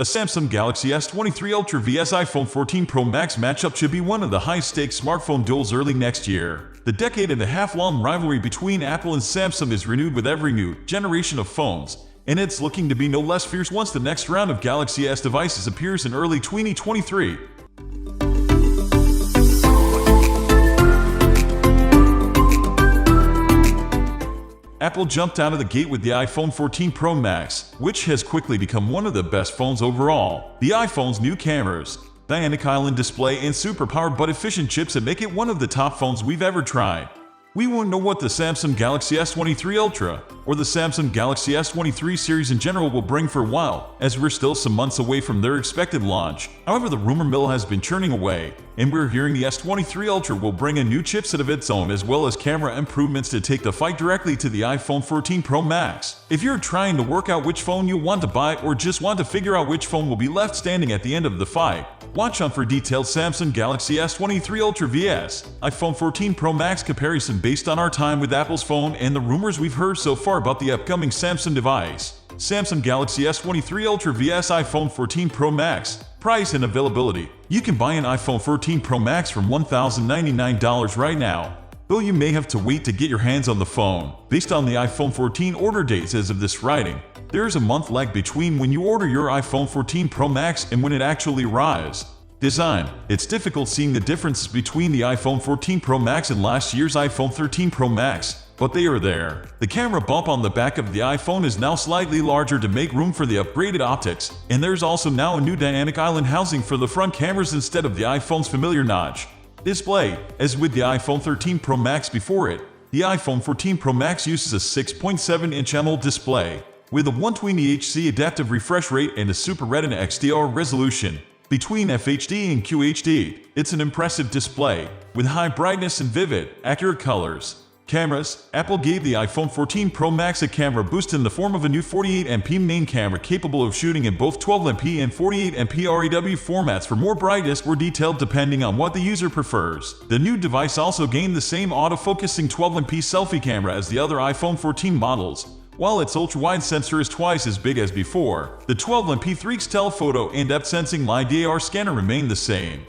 A Samsung Galaxy S23 Ultra vs iPhone 14 Pro Max matchup should be one of the high-stakes smartphone duels early next year. The decade-and-a-half-long rivalry between Apple and Samsung is renewed with every new generation of phones, and it's looking to be no less fierce once the next round of Galaxy S devices appears in early 2023. Apple jumped out of the gate with the iPhone 14 Pro Max, which has quickly become one of the best phones overall. The iPhone's new cameras, dynamic island display, and super-powered but efficient chips that make it one of the top phones we've ever tried. We won't know what the Samsung Galaxy S23 Ultra or the Samsung Galaxy S23 series in general will bring for a while, as we're still some months away from their expected launch. However, the rumor mill has been churning away, and we're hearing the S23 Ultra will bring a new chipset of its own as well as camera improvements to take the fight directly to the iPhone 14 Pro Max. If you're trying to work out which phone you want to buy or just want to figure out which phone will be left standing at the end of the fight, watch on for detailed Samsung Galaxy S23 Ultra vs iPhone 14 Pro Max comparison based on our time with Apple's phone and the rumors we've heard so far about the upcoming Samsung device. Samsung Galaxy S23 Ultra vs iPhone 14 Pro Max. Price and availability. You can buy an iPhone 14 Pro Max from $1,099 right now, though you may have to wait to get your hands on the phone. Based on the iPhone 14 order dates as of this writing, there is a month lag between when you order your iPhone 14 Pro Max and when it actually arrives. Design. It's difficult seeing the differences between the iPhone 14 Pro Max and last year's iPhone 13 Pro Max, but they are there. The camera bump on the back of the iPhone is now slightly larger to make room for the upgraded optics, and there's also now a new dynamic island housing for the front cameras instead of the iPhone's familiar notch. Display. As with the iPhone 13 Pro Max before it, the iPhone 14 Pro Max uses a 6.7-inch AMOLED display with a 120Hz adaptive refresh rate and a Super Retina XDR resolution. Between FHD and QHD, it's an impressive display with high brightness and vivid, accurate colors. Cameras. Apple gave the iPhone 14 Pro Max a camera boost in the form of a new 48MP main camera capable of shooting in both 12MP and 48MP RAW formats for more brightness or detail depending on what the user prefers. The new device also gained the same auto-focusing 12MP selfie camera as the other iPhone 14 models. While its ultra-wide sensor is twice as big as before, the 12MP 3x telephoto and depth-sensing LiDAR scanner remain the same.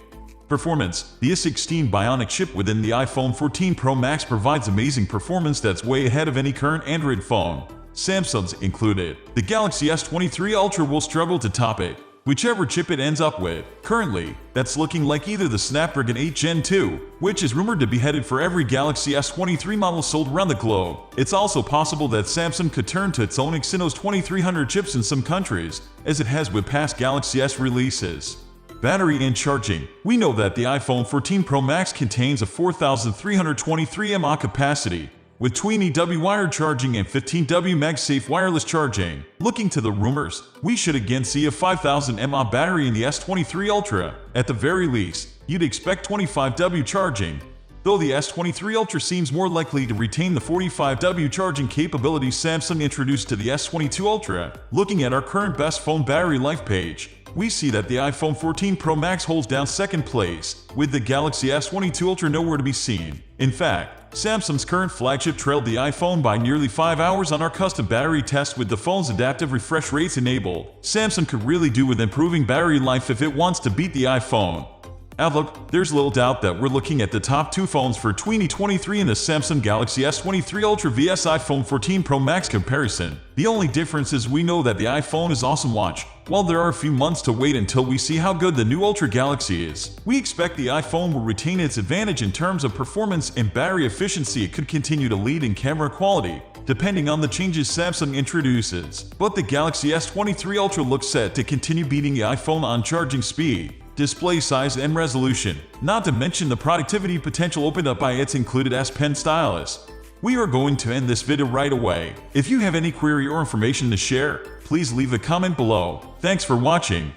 Performance. The A16 Bionic chip within the iPhone 14 Pro Max provides amazing performance that's way ahead of any current Android phone, Samsung's included. The Galaxy S23 Ultra will struggle to top it, whichever chip it ends up with. Currently, that's looking like either the Snapdragon 8 Gen 2, which is rumored to be headed for every Galaxy S23 model sold around the globe. It's also possible that Samsung could turn to its own Exynos 2300 chips in some countries, as it has with past Galaxy S releases. Battery and charging. We know that the iPhone 14 Pro Max contains a 4,323 mAh capacity, with 20W wired charging and 15W MagSafe wireless charging. Looking to the rumors, we should again see a 5,000 mAh battery in the S23 Ultra. At the very least, you'd expect 25W charging, though the S23 Ultra seems more likely to retain the 45W charging capability Samsung introduced to the S22 Ultra. Looking at our current best phone battery life page, we see that the iPhone 14 Pro Max holds down second place, with the Galaxy S22 Ultra nowhere to be seen. In fact, Samsung's current flagship trailed the iPhone by nearly 5 hours on our custom battery test with the phone's adaptive refresh rates enabled. Samsung could really do with improving battery life if it wants to beat the iPhone. Outlook. There's little doubt that we're looking at the top two phones for 2023 in the Samsung Galaxy S23 Ultra vs iPhone 14 Pro Max comparison. The only difference is we know that the iPhone is awesome watch. While there are a few months to wait until we see how good the new Ultra Galaxy is, we expect the iPhone will retain its advantage in terms of performance and battery efficiency. It could continue to lead in camera quality, depending on the changes Samsung introduces. But the Galaxy S23 Ultra looks set to continue beating the iPhone on charging speed, display size, and resolution, not to mention the productivity potential opened up by its included S Pen stylus. We are going to end this video right away. If you have any query or information to share, please leave a comment below. Thanks for watching.